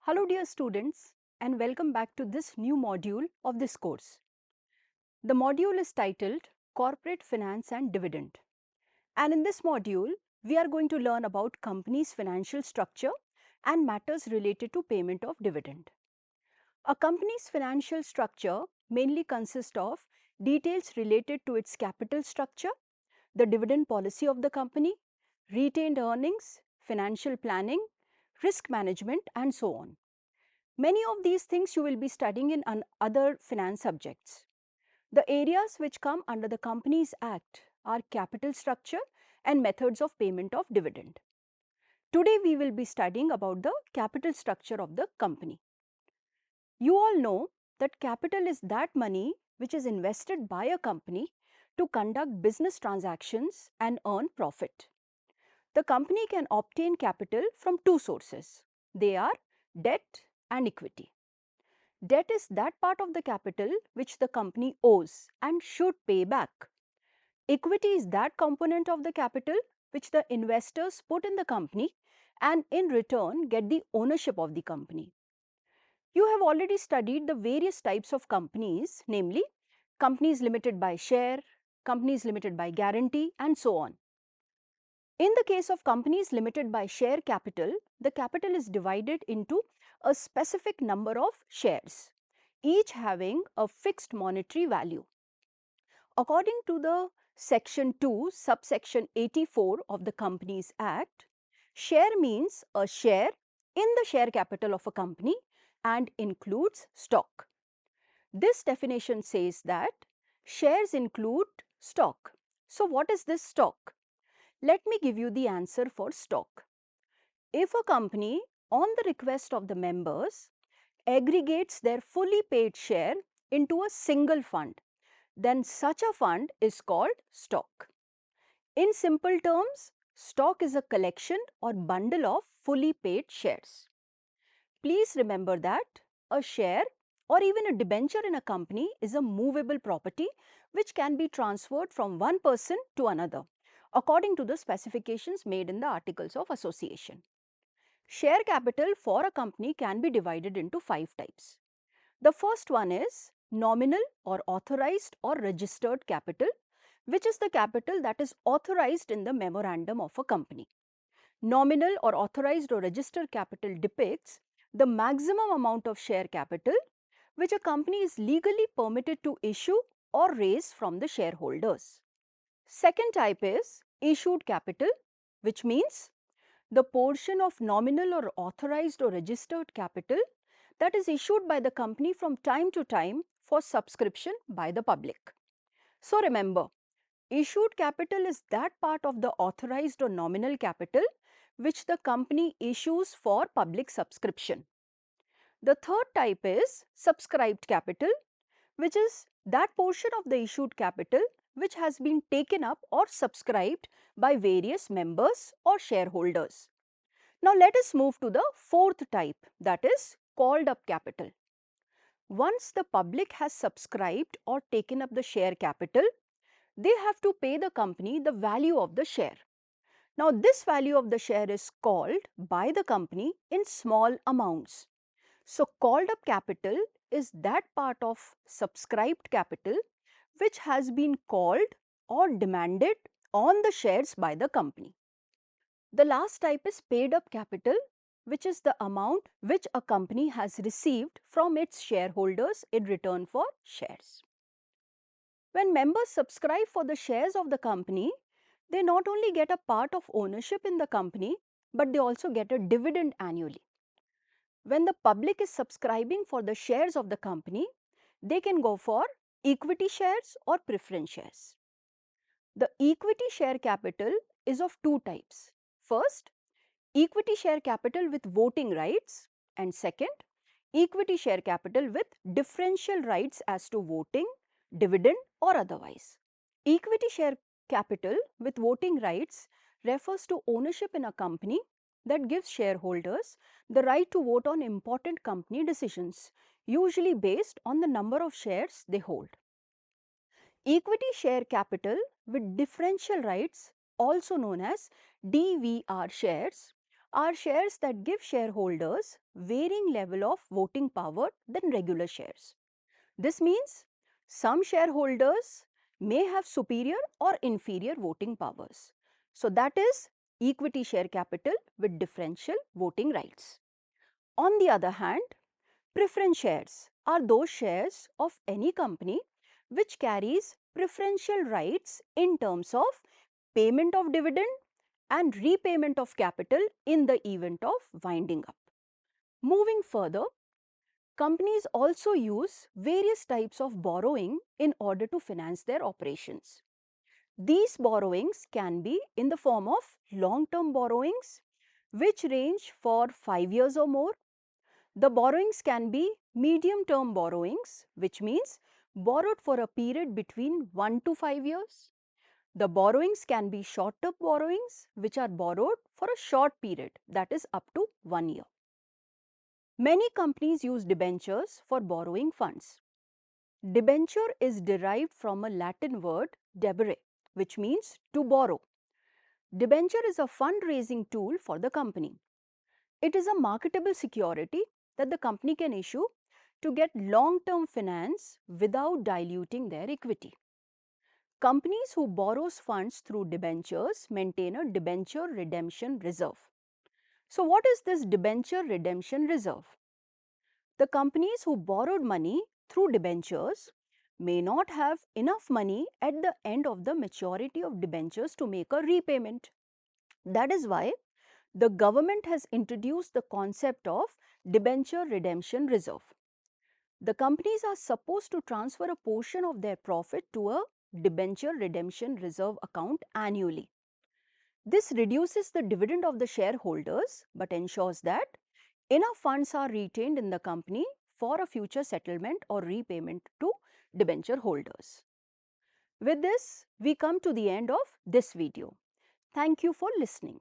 Hello dear students and welcome back to this new module of this course. The module is titled Corporate Finance and Dividend, and in this module we are going to learn about company's financial structure and matters related to payment of dividend. A company's financial structure mainly consists of details related to its capital structure, the dividend policy of the company, retained earnings, financial planning, risk management and so on. Many of these things you will be studying in other finance subjects. The areas which come under the Companies Act are capital structure and methods of payment of dividend. Today we will be studying about the capital structure of the company. You all know that capital is that money which is invested by a company to conduct business transactions and earn profit. The company can obtain capital from two sources. They are debt and equity. Debt is that part of the capital which the company owes and should pay back. Equity is that component of the capital which the investors put in the company and in return get the ownership of the company. You have already studied the various types of companies, namely companies limited by share, companies limited by guarantee and so on. In the case of companies limited by share capital, the capital is divided into a specific number of shares, each having a fixed monetary value. According to the Section 2, subsection 84 of the Companies Act, share means a share in the share capital of a company and includes stock. This definition says that shares include stock. So, what is this stock? Let me give you the answer for stock. If a company, on the request of the members, aggregates their fully paid share into a single fund, then such a fund is called stock. In simple terms, stock is a collection or bundle of fully paid shares. Please remember that a share or even a debenture in a company is a movable property which can be transferred from one person to another according to the specifications made in the Articles of Association. Share capital for a company can be divided into 5 types. The first one is nominal or authorized or registered capital, which is the capital that is authorized in the memorandum of a company. Nominal or authorized or registered capital depicts the maximum amount of share capital which a company is legally permitted to issue or raise from the shareholders. Second type is issued capital, which means the portion of nominal or authorized or registered capital that is issued by the company from time to time for subscription by the public. So remember, issued capital is that part of the authorized or nominal capital which the company issues for public subscription. The third type is subscribed capital, which is that portion of the issued capital which has been taken up or subscribed by various members or shareholders. Now let us move to the fourth type, that is called up capital. Once the public has subscribed or taken up the share capital, they have to pay the company the value of the share. Now this value of the share is called by the company in small amounts. So called up capital is that part of subscribed capital which has been called or demanded on the shares by the company. The last type is paid up capital, which is the amount which a company has received from its shareholders in return for shares. When members subscribe for the shares of the company, they not only get a part of ownership in the company, but they also get a dividend annually. When the public is subscribing for the shares of the company, they can go for equity shares or preference shares. The equity share capital is of two types. First, equity share capital with voting rights, and second, equity share capital with differential rights as to voting, dividend or otherwise. Equity share capital with voting rights refers to ownership in a company that gives shareholders the right to vote on important company decisions, usually based on the number of shares they hold. Equity share capital with differential rights, also known as DVR shares, are shares that give shareholders varying level of voting power than regular shares. This means some shareholders may have superior or inferior voting powers. So that is equity share capital with differential voting rights. On the other hand, preference shares are those shares of any company which carries preferential rights in terms of payment of dividend and repayment of capital in the event of winding up. Moving further, companies also use various types of borrowing in order to finance their operations. These borrowings can be in the form of long-term borrowings, which range for 5 years or more. The borrowings can be medium-term borrowings, which means borrowed for a period between 1 to 5 years. The borrowings can be short-term borrowings, which are borrowed for a short period, that is up to 1 year. Many companies use debentures for borrowing funds. Debenture is derived from a Latin word debere, which means to borrow. Debenture is a fundraising tool for the company. It is a marketable security that the company can issue to get long-term finance without diluting their equity. Companies who borrows funds through debentures maintain a debenture redemption reserve. So what is this debenture redemption reserve? The companies who borrowed money through debentures may not have enough money at the end of the maturity of debentures to make a repayment. That is why the government has introduced the concept of debenture redemption reserve. The companies are supposed to transfer a portion of their profit to a debenture redemption reserve account annually. This reduces the dividend of the shareholders but ensures that enough funds are retained in the company for a future settlement or repayment to debenture holders. With this, we come to the end of this video. Thank you for listening.